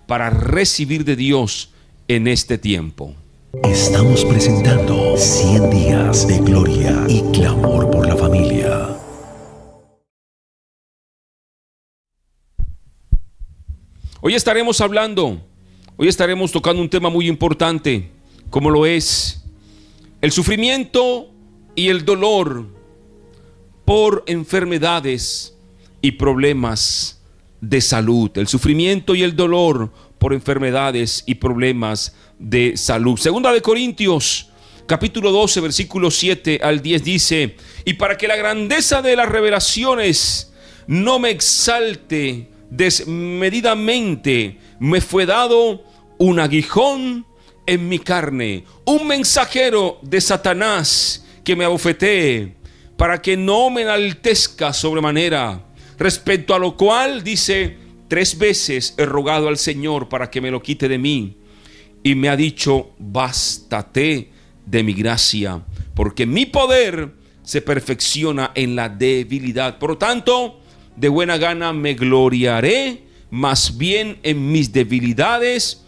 para recibir de Dios en este tiempo. Estamos presentando 100 días de gloria y clamor por la familia. Hoy estaremos tocando un tema muy importante, como lo es el sufrimiento y el dolor por enfermedades y problemas de salud. El sufrimiento y el dolor por enfermedades y problemas de salud. Segunda de Corintios, capítulo 12, versículos 7 al 10 dice: y para que la grandeza de las revelaciones no me exalte desmedidamente, me fue dado un aguijón en mi carne, un mensajero de Satanás que me abofetee, para que no me enaltezca sobremanera. Respecto a lo cual, dice, 3 veces he rogado al Señor para que me lo quite de mí, y me ha dicho: bástate de mi gracia, porque mi poder se perfecciona en la debilidad. Por lo tanto, de buena gana me gloriaré más bien en mis debilidades,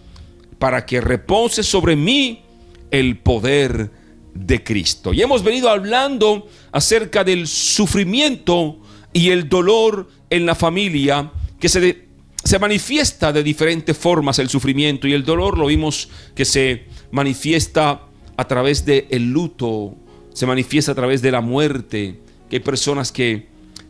para que repose sobre mí el poder de Cristo. Y hemos venido hablando acerca del sufrimiento y el dolor en la familia, que se manifiesta de diferentes formas. El sufrimiento y el dolor lo vimos que se manifiesta a través del luto, se manifiesta a través de la muerte, que hay personas que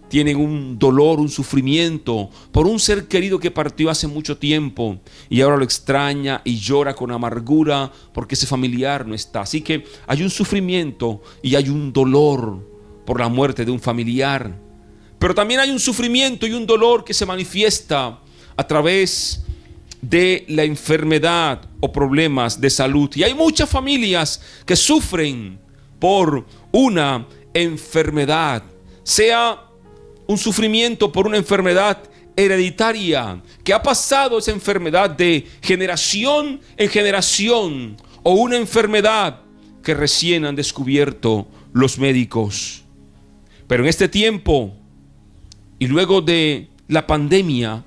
tienen un dolor, un sufrimiento por un ser querido que partió hace mucho tiempo y ahora lo extraña y llora con amargura porque ese familiar no está. Así que hay un sufrimiento y hay un dolor por la muerte de un familiar. Pero también hay un sufrimiento y un dolor que se manifiesta a través de la enfermedad o problemas de salud. Y hay muchas familias que sufren por una enfermedad, sea un sufrimiento por una enfermedad hereditaria, que ha pasado esa enfermedad de generación en generación, o una enfermedad que recién han descubierto los médicos. Pero en este tiempo y luego de la pandemia,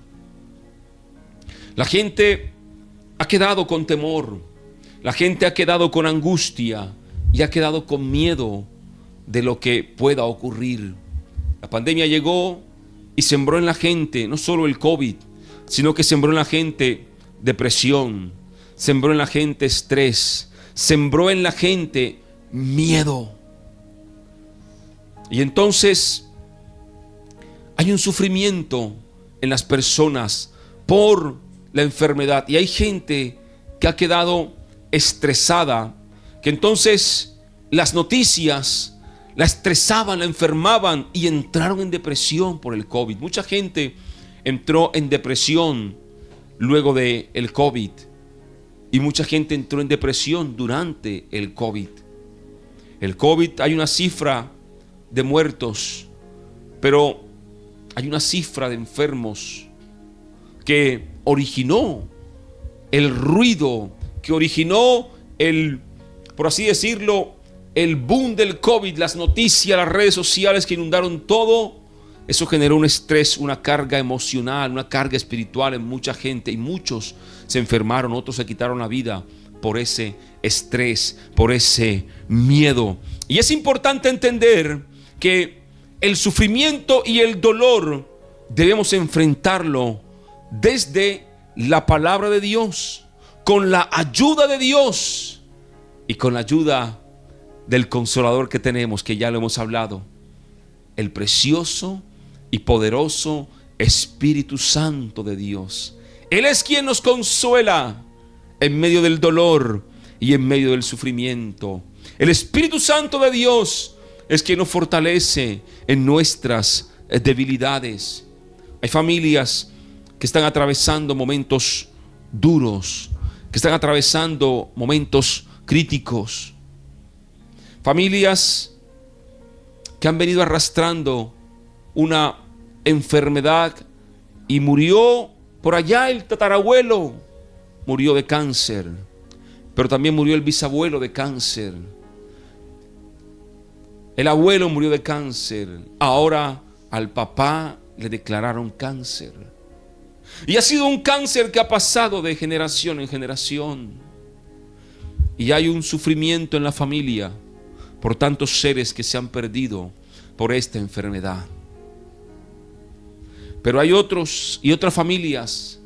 la gente ha quedado con temor, la gente ha quedado con angustia y ha quedado con miedo de lo que pueda ocurrir. La pandemia llegó y sembró en la gente no solo el COVID, sino que sembró en la gente depresión, sembró en la gente estrés, sembró en la gente miedo. Y entonces hay un sufrimiento en las personas por la enfermedad, y hay gente que ha quedado estresada, que entonces las noticias la estresaban, la enfermaban y entraron en depresión por el COVID. Mucha gente entró en depresión luego del COVID, y mucha gente entró en depresión durante el COVID. El COVID, hay una cifra de muertos, pero hay una cifra de enfermos que originó el ruido, que originó por así decirlo, el boom del COVID, las noticias, las redes sociales que inundaron todo. Eso generó un estrés, una carga emocional, una carga espiritual en mucha gente, y muchos se enfermaron, otros se quitaron la vida por ese estrés, por ese miedo. Y es importante entender que el sufrimiento y el dolor debemos enfrentarlo desde la palabra de Dios, con la ayuda de Dios y con la ayuda del Consolador que tenemos, que ya lo hemos hablado, el precioso y poderoso Espíritu Santo de Dios. Él es quien nos consuela en medio del dolor y en medio del sufrimiento. El Espíritu Santo de Dios es quien nos fortalece en nuestras debilidades. Hay familias que están atravesando momentos duros, que están atravesando momentos críticos. Familias que han venido arrastrando una enfermedad, y murió por allá el tatarabuelo, murió de cáncer, pero también murió el bisabuelo de cáncer. El abuelo murió de cáncer. Ahora al papá le declararon cáncer. Y ha sido un cáncer que ha pasado de generación en generación. Y hay un sufrimiento en la familia por tantos seres que se han perdido por esta enfermedad. Pero hay otros y otras familias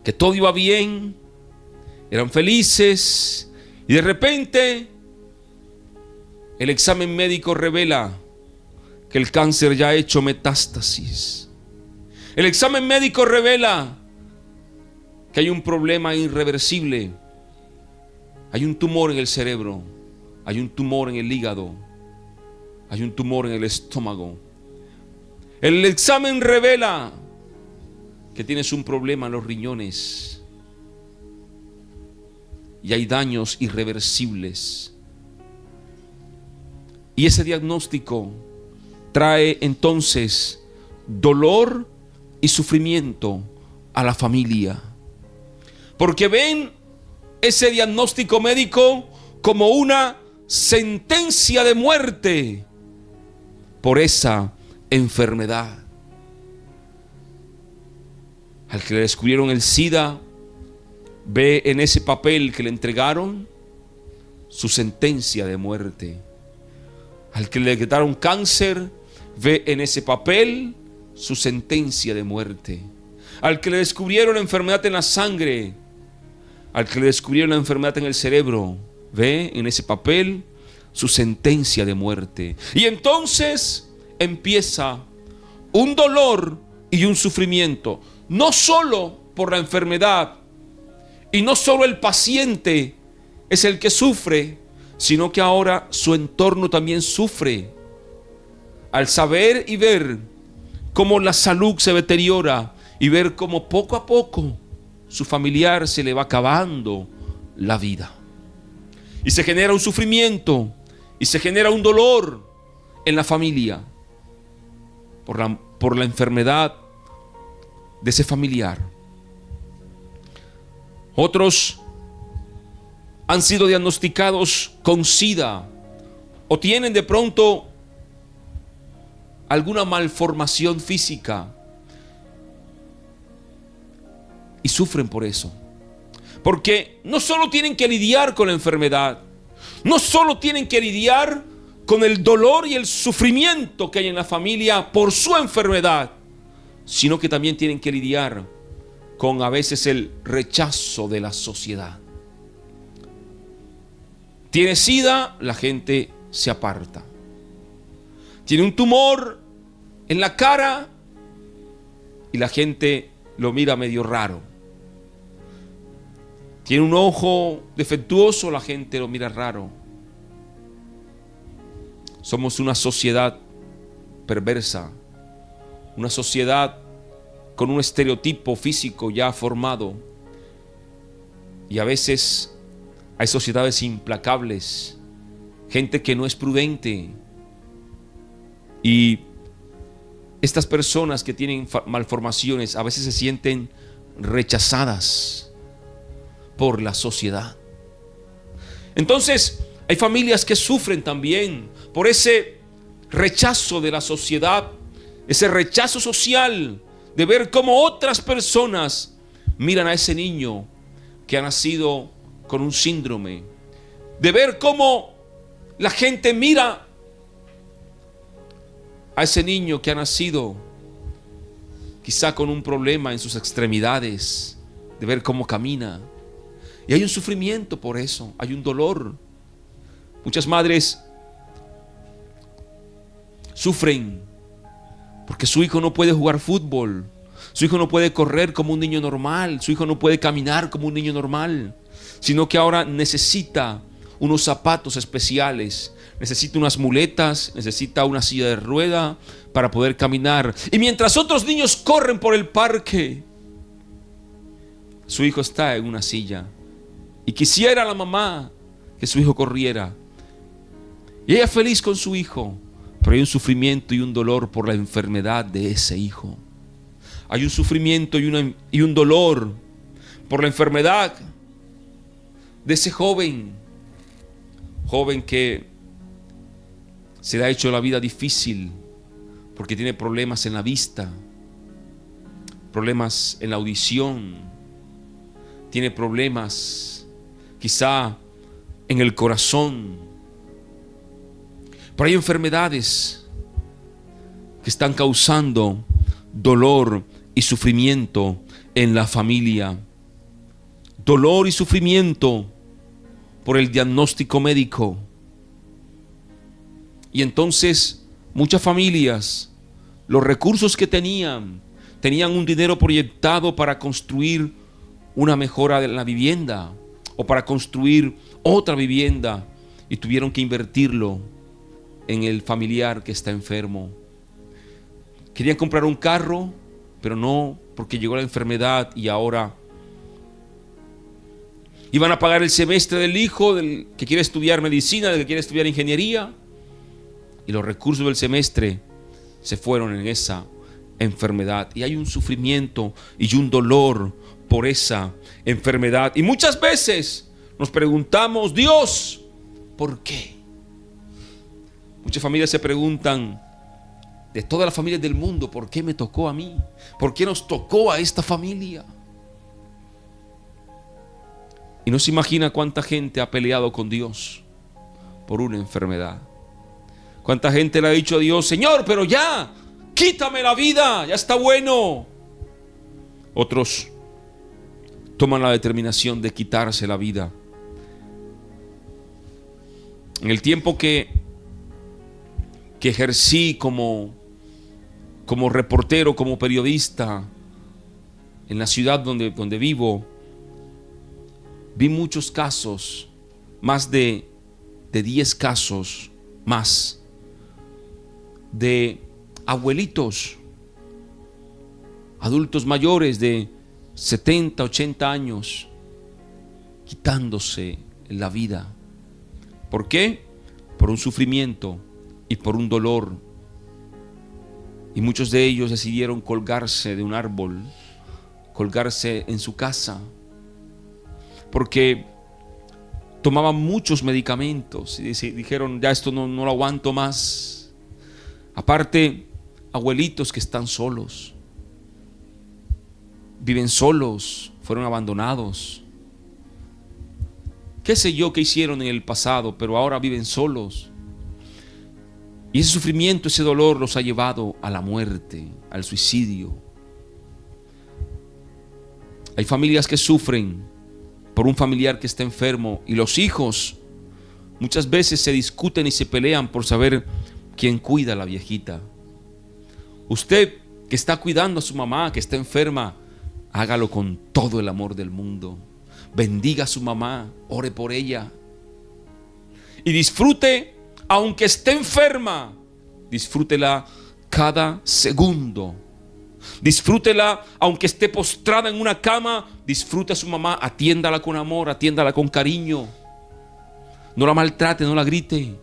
que todo iba bien, eran felices, y de repente el examen médico revela que el cáncer ya ha hecho metástasis. El examen médico revela que hay un problema irreversible. Hay un tumor en el cerebro, hay un tumor en el hígado, hay un tumor en el estómago. El examen revela que tienes un problema en los riñones y hay daños irreversibles. Y ese diagnóstico trae entonces dolor y sufrimiento a la familia, porque ven ese diagnóstico médico como una sentencia de muerte por esa enfermedad. Al que le descubrieron el SIDA, ve en ese papel que le entregaron su sentencia de muerte. Al que le decretaron cáncer, ve en ese papel su sentencia de muerte. Al que le descubrieron la enfermedad en la sangre, al que le descubrieron la enfermedad en el cerebro, ve en ese papel su sentencia de muerte. Y entonces empieza un dolor y un sufrimiento, no solo por la enfermedad, y no solo el paciente es el que sufre, sino que ahora su entorno también sufre al saber y ver cómo la salud se deteriora y ver cómo poco a poco su familiar se le va acabando la vida. Y se genera un sufrimiento y se genera un dolor en la familia por la enfermedad de ese familiar. Otros han sido diagnosticados con SIDA o tienen de pronto alguna malformación física y sufren por eso. Porque no solo tienen que lidiar con la enfermedad, no solo tienen que lidiar con el dolor y el sufrimiento que hay en la familia por su enfermedad, sino que también tienen que lidiar con a veces el rechazo de la sociedad. Tiene SIDA, la gente se aparta. Tiene un tumor en la cara y la gente lo mira medio raro. Tiene un ojo defectuoso, la gente lo mira raro. Somos una sociedad perversa, una sociedad con un estereotipo físico ya formado. Y a veces hay sociedades implacables, gente que no es prudente. Y estas personas que tienen malformaciones a veces se sienten rechazadas por la sociedad. Entonces, hay familias que sufren también por ese rechazo de la sociedad, ese rechazo social de ver cómo otras personas miran a ese niño que ha nacido con un síndrome, de ver cómo la gente mira a ese niño que ha nacido quizá con un problema en sus extremidades, de ver cómo camina. Y hay un sufrimiento por eso, hay un dolor. Muchas madres sufren porque su hijo no puede jugar fútbol, su hijo no puede correr como un niño normal, su hijo no puede caminar como un niño normal, sino que ahora necesita unos zapatos especiales, necesita unas muletas, necesita una silla de rueda para poder caminar. Y mientras otros niños corren por el parque, su hijo está en una silla. Y quisiera la mamá que su hijo corriera. Y ella feliz con su hijo, pero hay un sufrimiento y un dolor por la enfermedad de ese hijo. Hay un sufrimiento y un dolor por la enfermedad de ese joven que se le ha hecho la vida difícil porque tiene problemas en la vista. problemas en la audición, tiene problemas quizá en el corazón. Pero hay enfermedades que están causando dolor y sufrimiento en la familia. Dolor y sufrimiento por el diagnóstico médico. Y entonces muchas familias, los recursos que tenían un dinero proyectado para construir una mejora de la vivienda o para construir otra vivienda, y tuvieron que invertirlo en el familiar que está enfermo. Querían comprar un carro, pero no, porque llegó la enfermedad, y ahora iban a pagar el semestre del hijo del que quiere estudiar medicina, del que quiere estudiar ingeniería, y los recursos del semestre se fueron en esa enfermedad. Y hay un sufrimiento y un dolor por esa enfermedad. Y muchas veces nos preguntamos: Dios, ¿por qué? Muchas familias se preguntan, de todas las familias del mundo, ¿por qué me tocó a mí? ¿Por qué nos tocó a esta familia? Y no se imagina cuánta gente ha peleado con Dios por una enfermedad. Cuánta gente le ha dicho a Dios: Señor, pero ya, quítame la vida, ya está bueno. Otros toman la determinación de quitarse la vida. En el tiempo que ejercí como reportero, como periodista en la ciudad donde vivo, vi muchos casos, más de 10 casos más, de abuelitos, adultos mayores de 70, 80 años, quitándose la vida. ¿Por qué? Por un sufrimiento y por un dolor. Y muchos de ellos decidieron colgarse de un árbol, colgarse en su casa, porque tomaban muchos medicamentos y dijeron: ya esto no lo aguanto más. Aparte, abuelitos que están solos, viven solos, fueron abandonados. Qué sé yo qué hicieron en el pasado, pero ahora viven solos. Y ese sufrimiento, ese dolor los ha llevado a la muerte, al suicidio. Hay familias que sufren por un familiar que está enfermo, y los hijos muchas veces se discuten y se pelean por saber quién cuida a la viejita. Usted que está cuidando a su mamá que está enferma, hágalo con todo el amor del mundo. Bendiga a su mamá, ore por ella y disfrute, aunque esté enferma, disfrútela cada segundo. Disfrútela aunque esté postrada en una cama. Disfrute a su mamá, atiéndala con amor, atiéndala con cariño. No la maltrate, no la grite.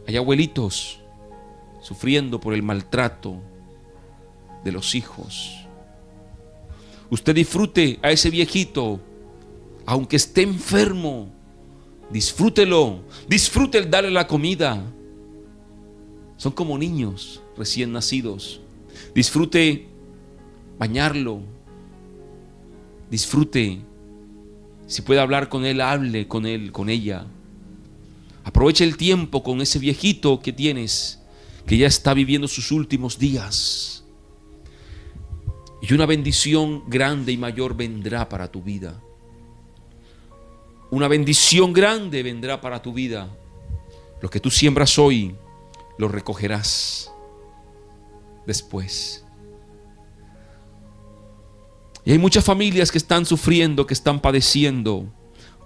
Hay abuelitos sufriendo por el maltrato de los hijos. Usted disfrute a ese viejito, aunque esté enfermo. Disfrútelo, disfrute el darle la comida. Son como niños recién nacidos. Disfrute bañarlo. Disfrute, si puede hablar con él, hable con él, con ella. Aproveche el tiempo con ese viejito que tienes, que ya está viviendo sus últimos días. Y una bendición grande y mayor vendrá para tu vida. Una bendición grande vendrá para tu vida. Lo que tú siembras hoy, lo recogerás después. Y hay muchas familias que están sufriendo, que están padeciendo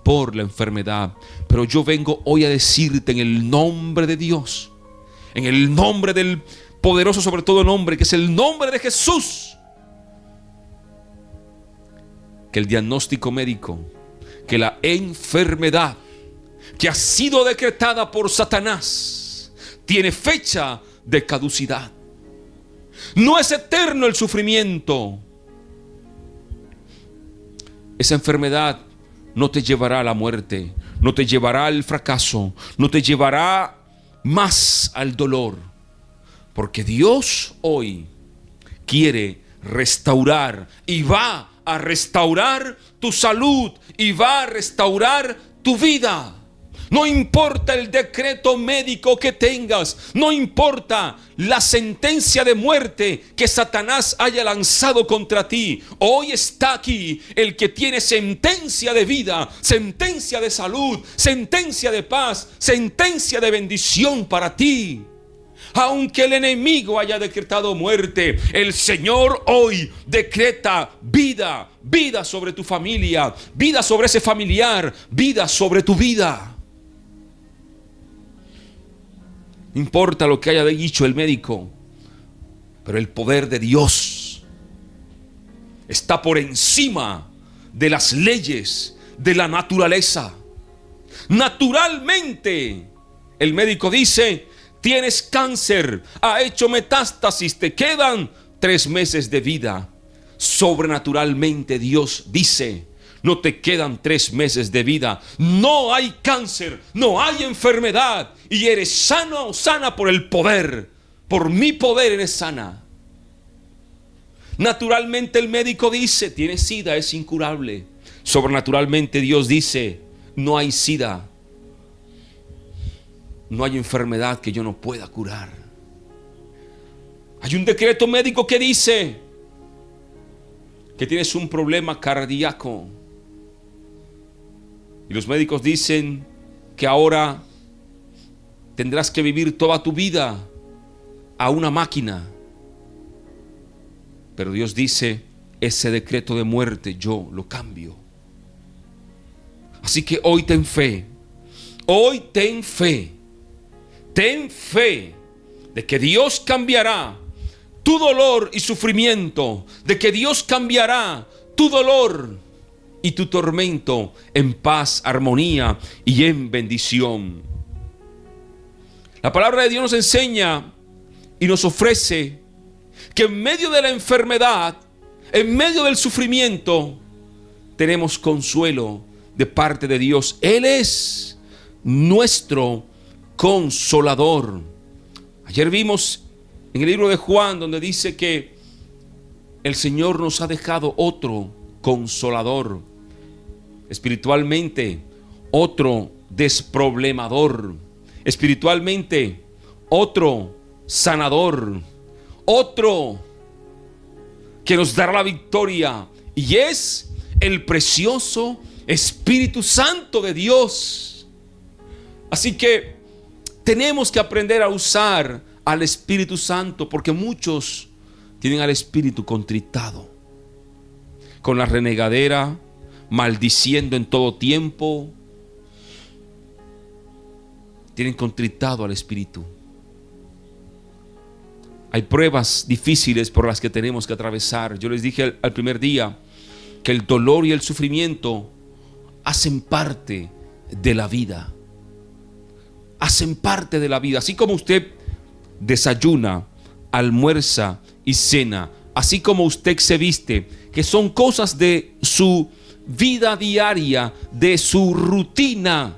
por la enfermedad. Pero yo vengo hoy a decirte, en el nombre de Dios, en el nombre del poderoso sobre todo nombre, que es el nombre de Jesús, que el diagnóstico médico, que la enfermedad que ha sido decretada por Satanás tiene fecha de caducidad. No es eterno el sufrimiento. Esa enfermedad no te llevará a la muerte, no te llevará al fracaso, no te llevará más al dolor, porque Dios hoy quiere restaurar y va a restaurar tu salud y va a restaurar tu vida. No importa el decreto médico que tengas, no importa la sentencia de muerte que Satanás haya lanzado contra ti. Hoy está aquí el que tiene sentencia de vida, sentencia de salud, sentencia de paz, sentencia de bendición para ti. Aunque el enemigo haya decretado muerte, el Señor hoy decreta vida, vida sobre tu familia, vida sobre ese familiar, vida sobre tu vida. No importa lo que haya dicho el médico, pero el poder de Dios está por encima de las leyes de la naturaleza. Naturalmente, el médico dice: tienes cáncer, ha hecho metástasis, te quedan 3 meses de vida. Sobrenaturalmente Dios dice: no te quedan 3 meses de vida, no hay cáncer, no hay enfermedad, y eres sano o sana por el poder, por mi poder eres sana. Naturalmente el médico dice: tienes SIDA, es incurable. Sobrenaturalmente Dios dice: no hay SIDA, no hay enfermedad que yo no pueda curar. Hay un decreto médico que dice que tienes un problema cardíaco, y los médicos dicen que ahora tendrás que vivir toda tu vida a una máquina. Pero Dios dice: ese decreto de muerte yo lo cambio. Así que hoy ten fe. Hoy ten fe. Ten fe de que Dios cambiará tu dolor y sufrimiento, de que Dios cambiará tu dolor y tu tormento en paz, armonía y en bendición. La palabra de Dios nos enseña y nos ofrece que en medio de la enfermedad, en medio del sufrimiento, tenemos consuelo de parte de Dios. Él es nuestro consolador. Ayer vimos en el libro de Juan donde dice que el Señor nos ha dejado otro consolador, espiritualmente otro desproblemador, espiritualmente otro sanador, otro que nos dará la victoria, y es el precioso Espíritu Santo de Dios. Así que tenemos que aprender a usar al Espíritu Santo, porque muchos tienen al Espíritu contritado, con la renegadera, maldiciendo en todo tiempo. Tienen contritado al Espíritu. Hay pruebas difíciles por las que tenemos que atravesar. Yo les dije al primer día que el dolor y el sufrimiento hacen parte de la vida. Hacen parte de la vida. Así como usted desayuna, almuerza y cena, así como usted se viste, que son cosas de su vida diaria, de su rutina,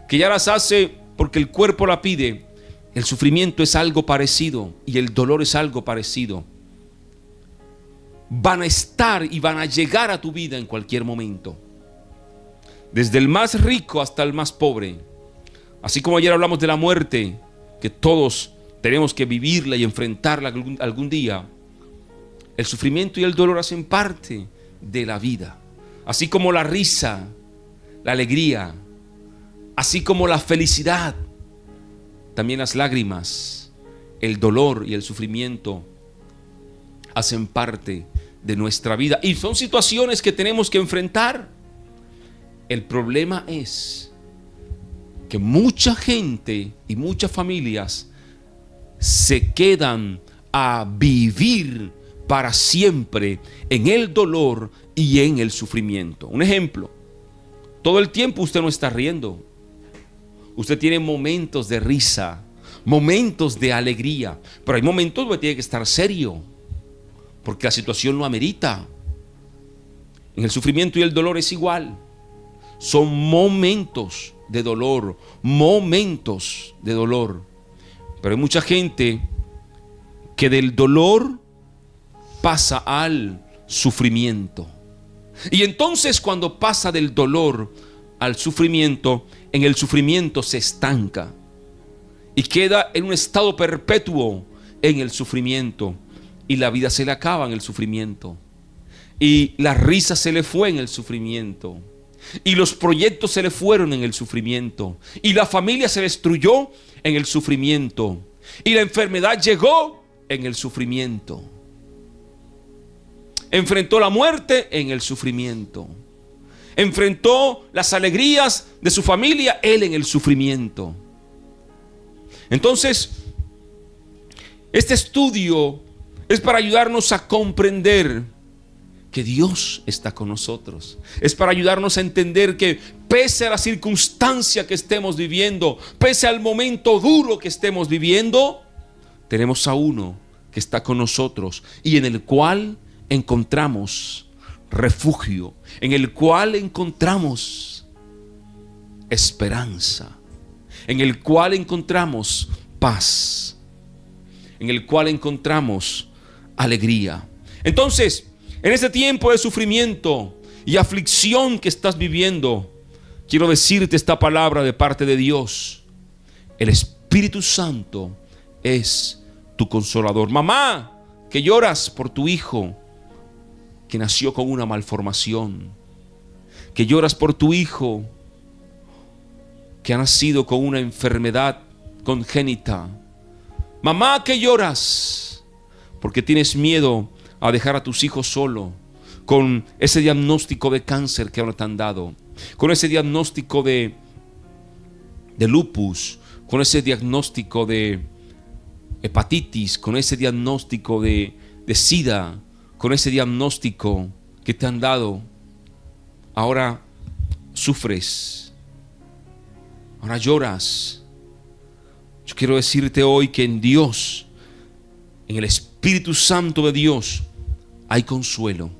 que ya las hace porque el cuerpo la pide. El sufrimiento es algo parecido y el dolor es algo parecido. Van a estar y van a llegar a tu vida en cualquier momento, desde el más rico hasta el más pobre. Así como ayer hablamos de la muerte, que todos tenemos que vivirla y enfrentarla algún día, el sufrimiento y el dolor hacen parte de la vida. Así como la risa, la alegría, así como la felicidad, también las lágrimas, el dolor y el sufrimiento hacen parte de nuestra vida y son situaciones que tenemos que enfrentar. El problema es que mucha gente y muchas familias se quedan a vivir para siempre en el dolor y en el sufrimiento. Un ejemplo: todo el tiempo usted no está riendo. Usted tiene momentos de risa, momentos de alegría, pero hay momentos donde tiene que estar serio, porque la situación lo amerita. En el sufrimiento y el dolor es igual. Son momentos de dolor, momentos de dolor. Pero hay mucha gente que del dolor pasa al sufrimiento. Y entonces cuando pasa del dolor al sufrimiento, en el sufrimiento se estanca y queda en un estado perpetuo en el sufrimiento, y la vida se le acaba en el sufrimiento, y la risa se le fue en el sufrimiento, y los proyectos se le fueron en el sufrimiento, y la familia se destruyó en el sufrimiento, y la enfermedad llegó en el sufrimiento. Enfrentó la muerte en el sufrimiento. Enfrentó las alegrías de su familia, él en el sufrimiento. Entonces, este estudio es para ayudarnos a comprender que Dios está con nosotros. Es para ayudarnos a entender que pese a la circunstancia que estemos viviendo, pese al momento duro que estemos viviendo, tenemos a uno que está con nosotros y en el cual encontramos refugio, en el cual encontramos esperanza, en el cual encontramos paz, en el cual encontramos alegría. Entonces, en este tiempo de sufrimiento y aflicción que estás viviendo, quiero decirte esta palabra de parte de Dios. El Espíritu Santo es tu consolador. Mamá, que lloras por tu hijo que nació con una malformación, que lloras por tu hijo que ha nacido con una enfermedad congénita. Mamá, que lloras porque tienes miedo a dejar a tus hijos solo con ese diagnóstico de cáncer que ahora te han dado, con ese diagnóstico de lupus, con ese diagnóstico de hepatitis, con ese diagnóstico de SIDA, con ese diagnóstico que te han dado. Ahora sufres, ahora lloras. Yo quiero decirte hoy que en Dios, en el Espíritu Santo de Dios, hay consuelo,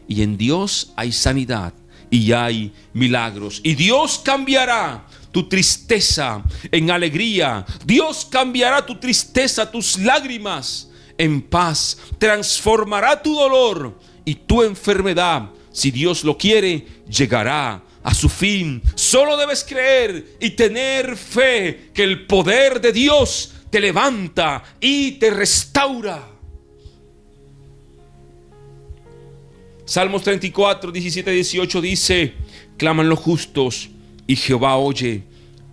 y en Dios hay sanidad, y hay milagros, y Dios cambiará tu tristeza en alegría. Dios cambiará tu tristeza, tus lágrimas en paz. Transformará tu dolor y tu enfermedad, si Dios lo quiere, llegará a su fin. Solo debes creer y tener fe que el poder de Dios te levanta y te restaura. Salmos 34, 17, 18 dice: claman los justos y Jehová oye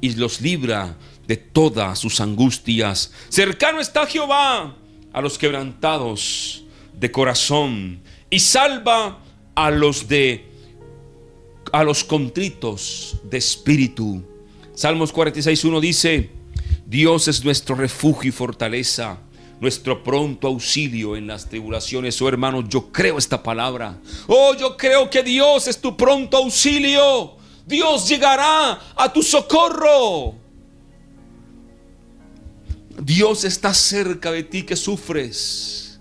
y los libra de todas sus angustias. Cercano está Jehová a los quebrantados de corazón y salva a los contritos de espíritu. Salmos 46:1 dice: Dios es nuestro refugio y fortaleza, nuestro pronto auxilio en las tribulaciones. Oh hermano, yo creo esta palabra. Oh, yo creo que Dios es tu pronto auxilio. Dios llegará a tu socorro. Dios está cerca de ti que sufres.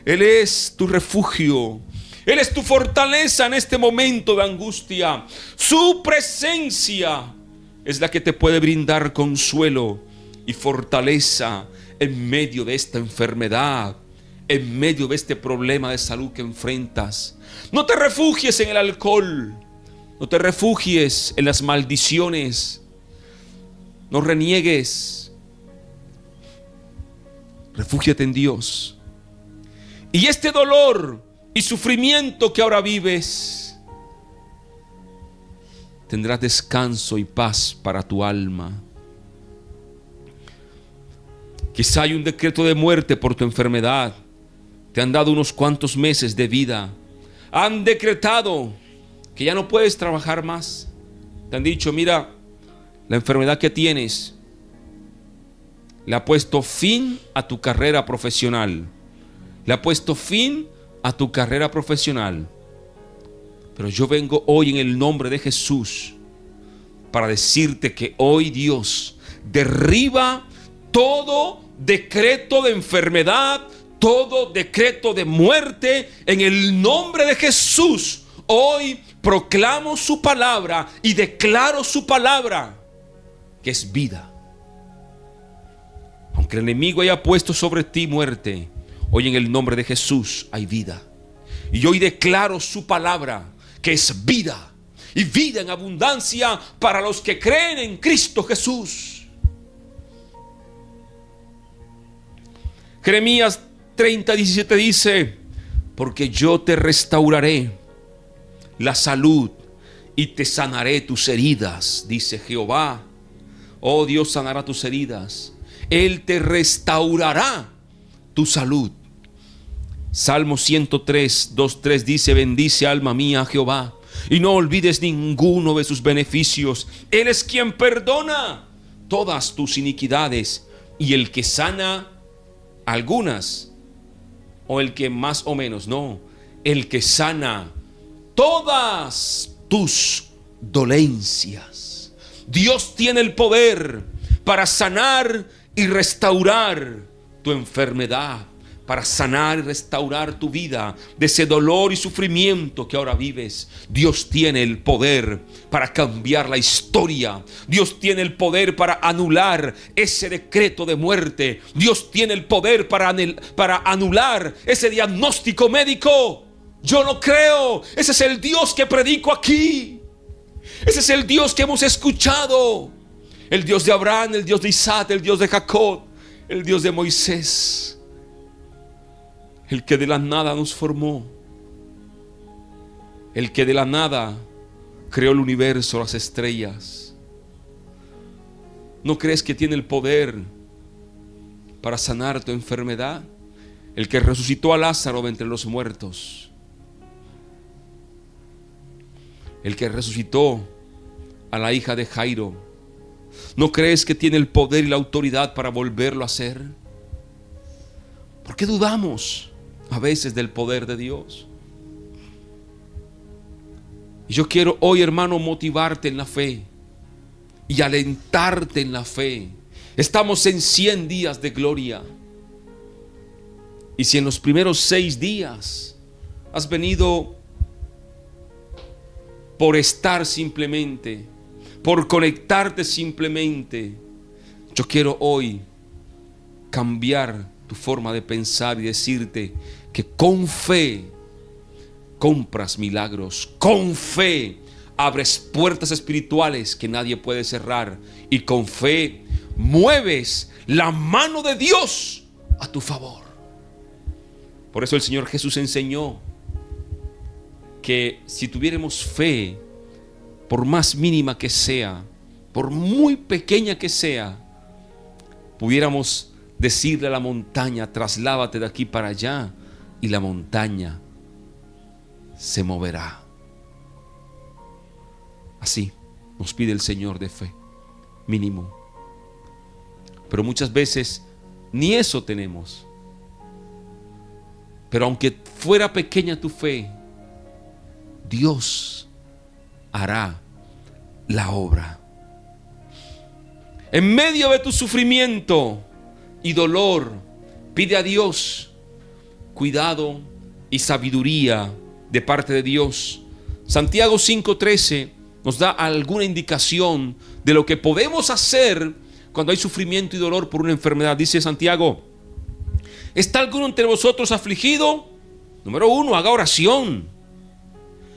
Él es tu refugio. Él es tu fortaleza en este momento de angustia. Su presencia es la que te puede brindar consuelo y fortaleza en medio de esta enfermedad, en medio de este problema de salud que enfrentas. No te refugies en el alcohol, no te refugies en las maldiciones, no reniegues. Refúgiate en Dios. Y este dolor y sufrimiento que ahora vives, tendrás descanso y paz para tu alma. Quizá hay un decreto de muerte por tu enfermedad. Te han dado unos cuantos meses de vida. Han decretado que ya no puedes trabajar más. Te han dicho: mira, la enfermedad que tienes le ha puesto fin a tu carrera profesional. Le ha puesto fin a tu carrera profesional. Pero yo vengo hoy en el nombre de Jesús para decirte que hoy Dios derriba todo decreto de enfermedad, todo decreto de muerte. En el nombre de Jesús, hoy proclamo su palabra y declaro su palabra, que es vida. Aunque el enemigo haya puesto sobre ti muerte, Hoy en el nombre de Jesús hay vida. Y hoy declaro su palabra, que es vida. Y vida en abundancia para los que creen en Cristo Jesús. Jeremías 30:17 dice: porque yo te restauraré la salud y te sanaré tus heridas, dice Jehová. Oh, Dios sanará tus heridas. Él te restaurará tu salud. Salmo 103, 2-3 dice: bendice alma mía a Jehová y no olvides ninguno de sus beneficios. Él es quien perdona todas tus iniquidades y el que sana algunas, o el que más o menos, no, el que sana todas tus dolencias. Dios tiene el poder para sanar y restaurar tu enfermedad, para sanar y restaurar tu vida de ese dolor y sufrimiento que ahora vives. Dios tiene el poder para cambiar la historia. Dios tiene el poder para anular ese decreto de muerte. Dios tiene el poder para anular ese diagnóstico médico. Yo no creo. Ese es el Dios que predico aquí. Ese es el Dios que hemos escuchado. El Dios de Abraham, el Dios de Isaac, el Dios de Jacob, el Dios de Moisés. El que de la nada nos formó. El que de la nada creó el universo, las estrellas. ¿No crees que tiene el poder para sanar tu enfermedad? El que resucitó a Lázaro de entre los muertos. El que resucitó a la hija de Jairo. ¿No crees que tiene el poder y la autoridad para volverlo a hacer? ¿Por qué dudamos a veces del poder de Dios? Y yo quiero hoy, hermano, motivarte en la fe y alentarte en la fe. Estamos en 100 días de gloria. Y si en los primeros 6 días has venido por estar simplemente, por conectarte simplemente, yo quiero hoy cambiar tu forma de pensar y decirte que con fe compras milagros, con fe abres puertas espirituales que nadie puede cerrar, y con fe mueves la mano de Dios a tu favor. Por eso el Señor Jesús enseñó que si tuviéramos fe, por más mínima que sea, por muy pequeña que sea, pudiéramos decirle a la montaña: trasládate de aquí para allá, y la montaña se moverá. Así nos pide el Señor de fe, mínimo. Pero muchas veces ni eso tenemos. Pero aunque fuera pequeña tu fe, Dios hará la obra. En medio de tu sufrimiento y dolor, pide a Dios cuidado y sabiduría de parte de Dios. Santiago 5:13 nos da alguna indicación de lo que podemos hacer cuando hay sufrimiento y dolor por una enfermedad. Dice Santiago: ¿está alguno entre vosotros afligido? Número 1, haga oración.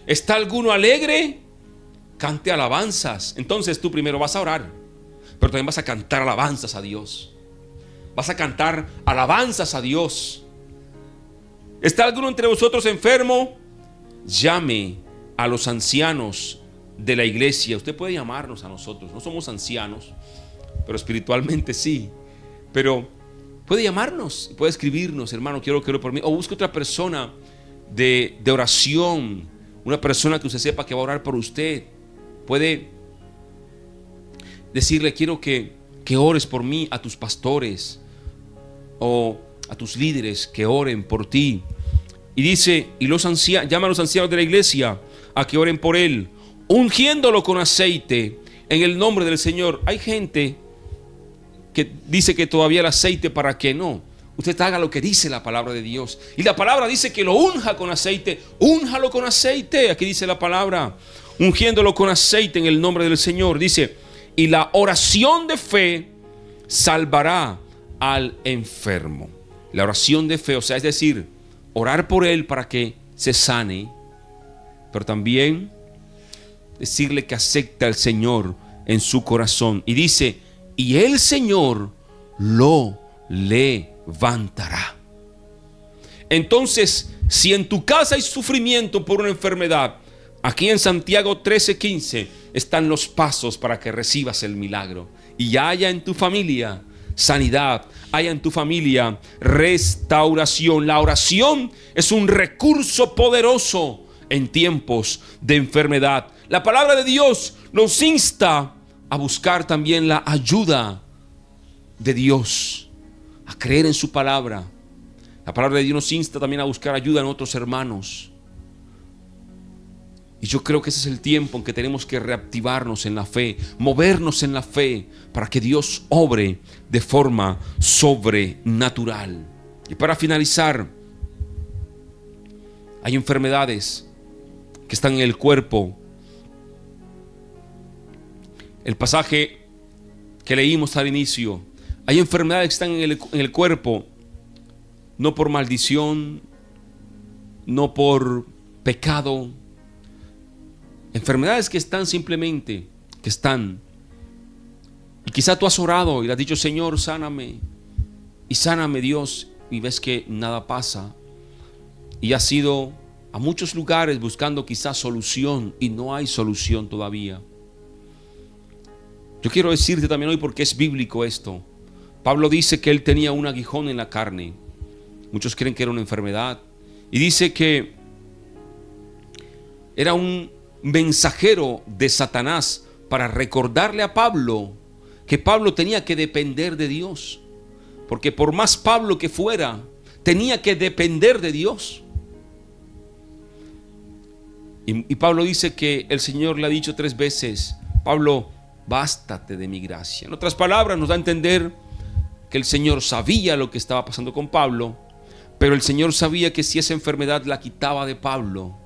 ¿Está alguno alegre? Cante alabanzas. Entonces tú primero vas a orar, pero también vas a cantar alabanzas a Dios. Vas a cantar alabanzas a Dios. ¿Está alguno entre vosotros enfermo? Llame a los ancianos de la iglesia. Usted puede llamarnos a nosotros. No somos ancianos, pero espiritualmente sí. Pero puede llamarnos, puede escribirnos: hermano, quiero que ore por mí. O busque otra persona de oración, una persona que usted sepa que va a orar por usted. Puede decirle: quiero que ores por mí, a tus pastores o a tus líderes, que oren por ti. Y dice: y llama a los ancianos de la iglesia a que oren por él, ungiéndolo con aceite en el nombre del Señor. Hay gente que dice que todavía el aceite, ¿para qué? No, usted haga lo que dice la palabra de Dios. Y la palabra dice que lo unja con aceite. Únjalo con aceite. Aquí dice la palabra: ungiéndolo con aceite en el nombre del Señor. Dice: y la oración de fe salvará al enfermo. La oración de fe, o sea, es decir, orar por él para que se sane, pero también decirle que acepta al Señor en su corazón. Y dice, y el Señor lo levantará. Entonces, si en tu casa hay sufrimiento por una enfermedad, aquí en Santiago 13:15 están los pasos para que recibas el milagro. Y haya en tu familia sanidad, haya en tu familia restauración. La oración es un recurso poderoso en tiempos de enfermedad. La palabra de Dios nos insta a buscar también la ayuda de Dios, a creer en su palabra. La palabra de Dios nos insta también a buscar ayuda en otros hermanos. Y yo creo que ese es el tiempo en que tenemos que reactivarnos en la fe, movernos en la fe, para que Dios obre de forma sobrenatural. Y para finalizar, hay enfermedades que están en el cuerpo. El pasaje que leímos al inicio, hay enfermedades que están en el cuerpo, no por maldición, no por pecado. Enfermedades que están simplemente, que están. Y quizá tú has orado y le has dicho, Señor, sáname. Y sáname, Dios, y ves que nada pasa. Y has ido a muchos lugares buscando quizás solución y no hay solución todavía. Yo quiero decirte también hoy, porque es bíblico esto. Pablo dice que él tenía un aguijón en la carne. Muchos creen que era una enfermedad. Y dice que era un mensajero de Satanás para recordarle a Pablo que Pablo tenía que depender de Dios. Porque por más Pablo que fuera, tenía que depender de Dios. Y Pablo dice que el Señor le ha dicho 3 veces, Pablo, bástate de mi gracia. En otras palabras, nos da a entender que el Señor sabía lo que estaba pasando con Pablo, pero el Señor sabía que si esa enfermedad la quitaba de Pablo,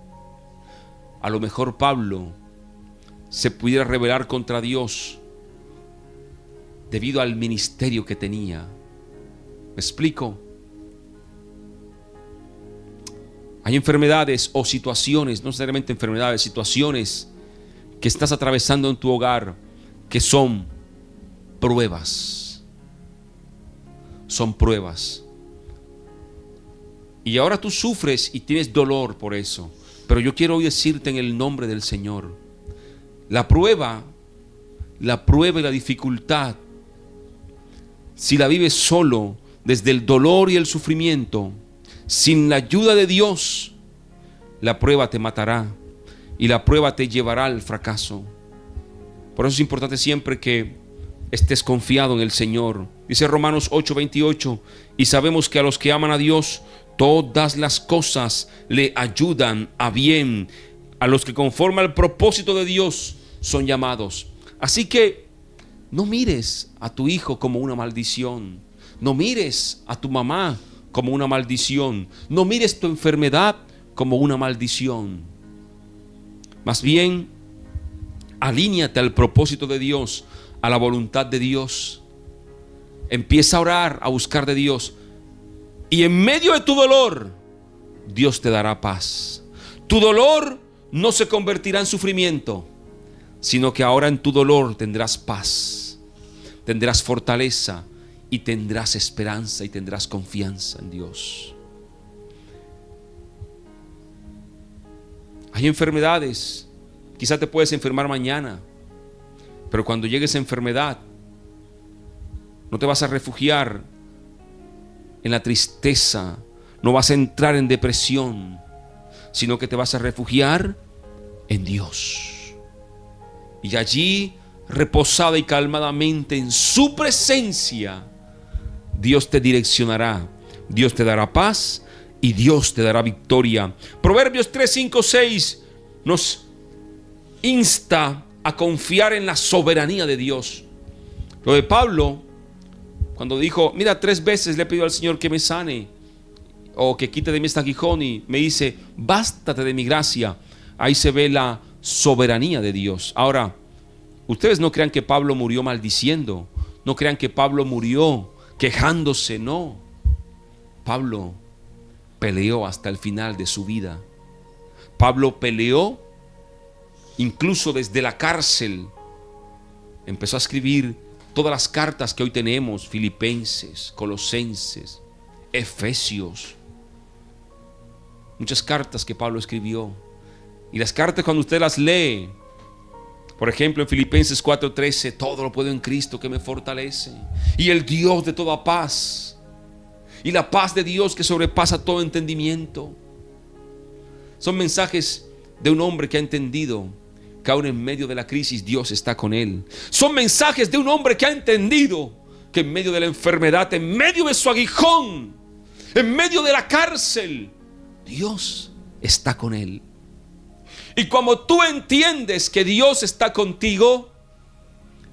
a lo mejor Pablo se pudiera rebelar contra Dios debido al ministerio que tenía. ¿Me explico? Hay enfermedades o situaciones, no necesariamente enfermedades, situaciones que estás atravesando en tu hogar que son pruebas. Son pruebas. Y ahora tú sufres y tienes dolor por eso. Pero yo quiero hoy decirte en el nombre del Señor, la prueba y la dificultad, si la vives solo, desde el dolor y el sufrimiento, sin la ayuda de Dios, la prueba te matará y la prueba te llevará al fracaso. Por eso es importante siempre que estés confiado en el Señor. Dice Romanos 8:28, y sabemos que a los que aman a Dios, todas las cosas le ayudan a bien, a los que conforme al propósito de Dios son llamados. Así que no mires a tu hijo como una maldición, no mires a tu mamá como una maldición, no mires tu enfermedad como una maldición. Más bien, alíñate al propósito de Dios, a la voluntad de Dios. Empieza a orar, a buscar de Dios. Y en medio de tu dolor, Dios te dará paz. Tu dolor no se convertirá en sufrimiento, sino que ahora en tu dolor tendrás paz, tendrás fortaleza y tendrás esperanza y tendrás confianza en Dios. Hay enfermedades, quizá te puedes enfermar mañana, pero cuando llegue esa enfermedad, no te vas a refugiar en la tristeza, no vas a entrar en depresión, sino que te vas a refugiar en Dios. Y allí, reposada y calmadamente en su presencia, Dios te direccionará, Dios te dará paz y Dios te dará victoria. Proverbios 3, 5, 6 nos insta a confiar en la soberanía de Dios. Lo de Pablo, cuando dijo, mira, 3 veces le he pedido al Señor que me sane o que quite de mí este aguijón, y me dice, bástate de mi gracia. Ahí se ve la soberanía de Dios. Ahora, ustedes no crean que Pablo murió maldiciendo, no crean que Pablo murió quejándose, no. Pablo peleó hasta el final de su vida. Pablo peleó incluso desde la cárcel. Empezó a escribir todas las cartas que hoy tenemos: Filipenses, Colosenses, Efesios. Muchas cartas que Pablo escribió. Y las cartas, cuando usted las lee, por ejemplo en Filipenses 4:13, todo lo puedo en Cristo que me fortalece. Y el Dios de toda paz, y la paz de Dios que sobrepasa todo entendimiento. Son mensajes de un hombre que ha entendido que aún en medio de la crisis Dios está con él. Son mensajes de un hombre que ha entendido que en medio de la enfermedad, en medio de su aguijón, en medio de la cárcel, Dios está con él. Y cuando tú entiendes que Dios está contigo,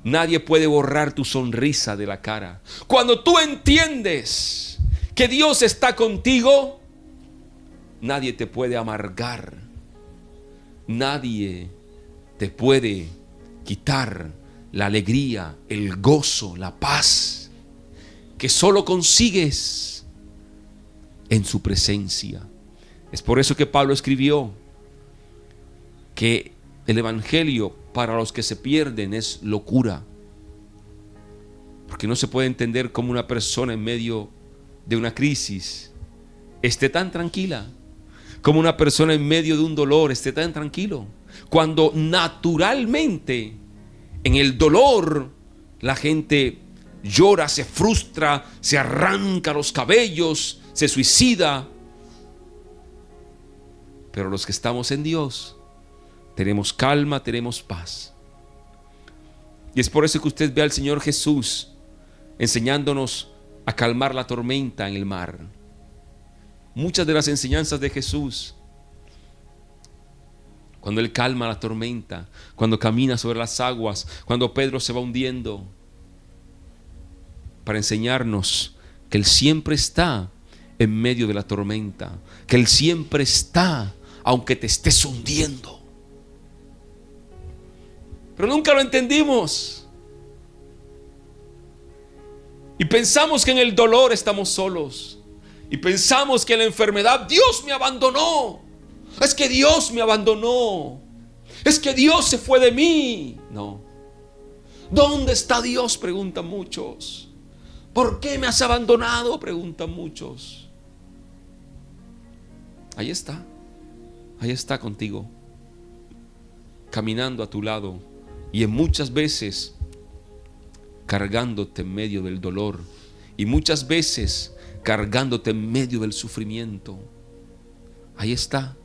nadie puede borrar tu sonrisa de la cara. Cuando tú entiendes que Dios está contigo, nadie te puede amargar. Nadie te puede quitar la alegría, el gozo, la paz que solo consigues en su presencia. Es por eso que Pablo escribió que el evangelio para los que se pierden es locura, porque no se puede entender cómo una persona en medio de una crisis esté tan tranquila, como una persona en medio de un dolor esté tan tranquilo, cuando naturalmente en el dolor la gente llora, se frustra, se arranca los cabellos, se suicida. Pero los que estamos en Dios tenemos calma, tenemos paz. Y es por eso que usted ve al Señor Jesús enseñándonos a calmar la tormenta en el mar. Muchas de las enseñanzas de Jesús, cuando Él calma la tormenta, cuando camina sobre las aguas, cuando Pedro se va hundiendo, para enseñarnos que Él siempre está en medio de la tormenta, que Él siempre está aunque te estés hundiendo. Pero nunca lo entendimos. Y pensamos que en el dolor estamos solos. Y pensamos que en la enfermedad Dios me abandonó. Es que Dios me abandonó. Es que Dios se fue de mí. No. ¿Dónde está Dios?, preguntan muchos. ¿Por qué me has abandonado?, preguntan muchos. Ahí está. Ahí está contigo, caminando a tu lado, y en muchas veces cargándote en medio del dolor, y muchas veces cargándote en medio del sufrimiento. Ahí está.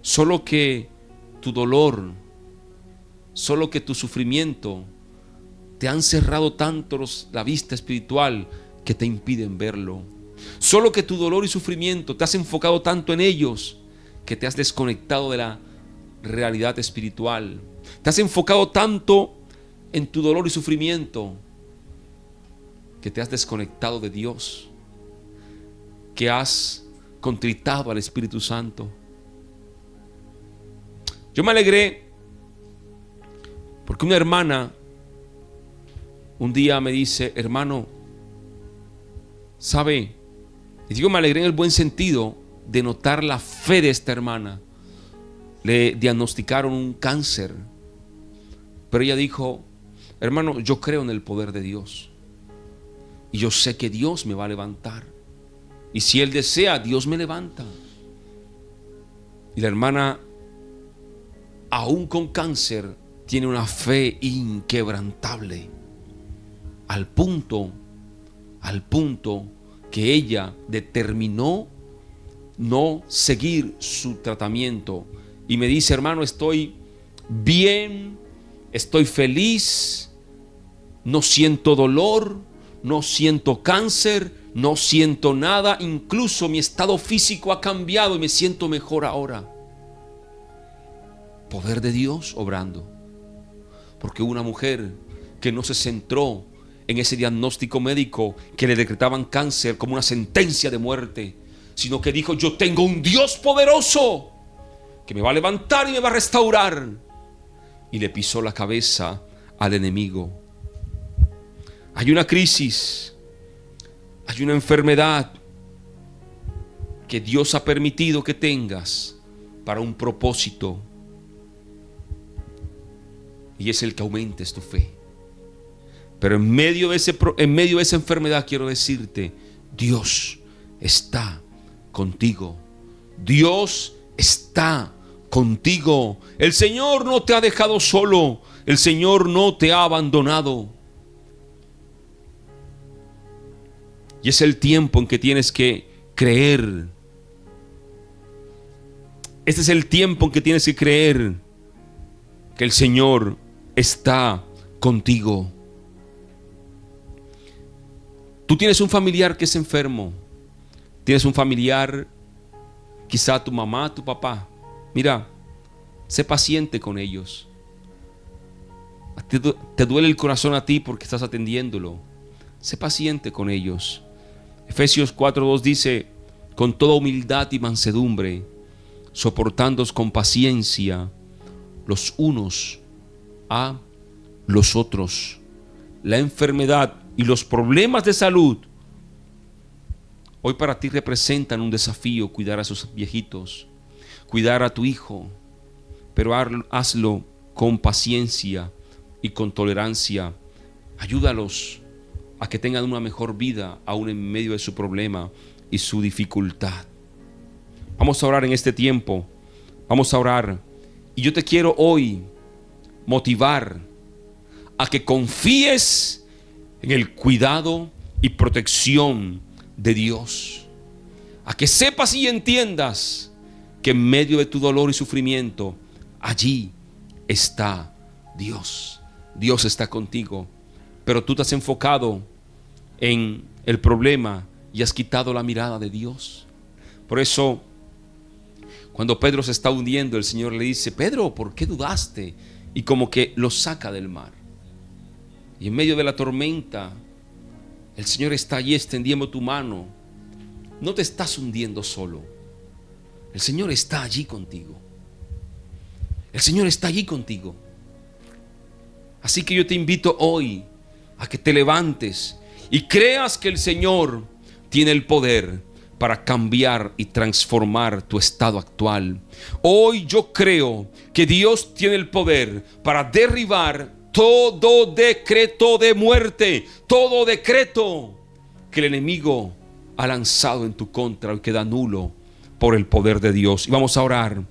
Solo que tu dolor, solo que tu sufrimiento te han cerrado tanto la vista espiritual que te impiden verlo. Solo que tu dolor y sufrimiento te has enfocado tanto en ellos que te has desconectado de la realidad espiritual. Te has enfocado tanto en tu dolor y sufrimiento que te has desconectado de Dios, que has contritado al Espíritu Santo. Yo me alegré porque una hermana un día me dice: hermano, ¿sabe? Y digo, me alegré en el buen sentido de notar la fe de esta hermana. Le diagnosticaron un cáncer, pero ella dijo: hermano, yo creo en el poder de Dios y yo sé que Dios me va a levantar, y si Él desea, Dios me levanta. Y la hermana, aún con cáncer, tiene una fe inquebrantable, al punto que ella determinó no seguir su tratamiento, y me dice: hermano, estoy bien, estoy feliz, no siento dolor, no siento cáncer, no siento nada, incluso mi estado físico ha cambiado y me siento mejor ahora. Poder de Dios obrando, porque una mujer que no se centró en ese diagnóstico médico que le decretaban cáncer como una sentencia de muerte, sino que dijo: yo tengo un Dios poderoso que me va a levantar y me va a restaurar, y le pisó la cabeza al enemigo. Hay una crisis, hay una enfermedad, que Dios ha permitido que tengas para un propósito, y es el que aumentes tu fe. Pero en medio de esa enfermedad quiero decirte, Dios está contigo. Dios está contigo. El Señor no te ha dejado solo. El Señor no te ha abandonado. Y es el tiempo en que tienes que creer. Este es el tiempo en que tienes que creer que el Señor está contigo. Tú tienes un familiar que es enfermo. Tienes un familiar, quizá tu mamá, tu papá. Mira, sé paciente con ellos. Te duele el corazón a ti porque estás atendiéndolo. Sé paciente con ellos. Efesios 4:2 dice: con toda humildad y mansedumbre, soportándoos con paciencia los unos a los otros. La enfermedad y los problemas de salud hoy para ti representan un desafío. Cuidar a esos viejitos, cuidar a tu hijo, pero hazlo con paciencia y con tolerancia. Ayúdalos a que tengan una mejor vida aún en medio de su problema y su dificultad. Vamos a orar en este tiempo. Vamos a orar. Y yo te quiero hoy motivar a que confíes en el cuidado y protección de Dios. A que sepas y entiendas que en medio de tu dolor y sufrimiento, allí está Dios. Dios está contigo. Pero tú te has enfocado en el problema y has quitado la mirada de Dios. Por eso, cuando Pedro se está hundiendo, el Señor le dice: Pedro, ¿por qué dudaste? Y como que lo saca del mar. Y en medio de la tormenta, el Señor está allí extendiendo tu mano. No te estás hundiendo solo. El Señor está allí contigo. El Señor está allí contigo. Así que yo te invito hoy a que te levantes y creas que el Señor tiene el poder para cambiar y transformar tu estado actual. Hoy yo creo que Dios tiene el poder para derribar todo decreto de muerte, todo decreto que el enemigo ha lanzado en tu contra y queda nulo por el poder de Dios. Y vamos a orar.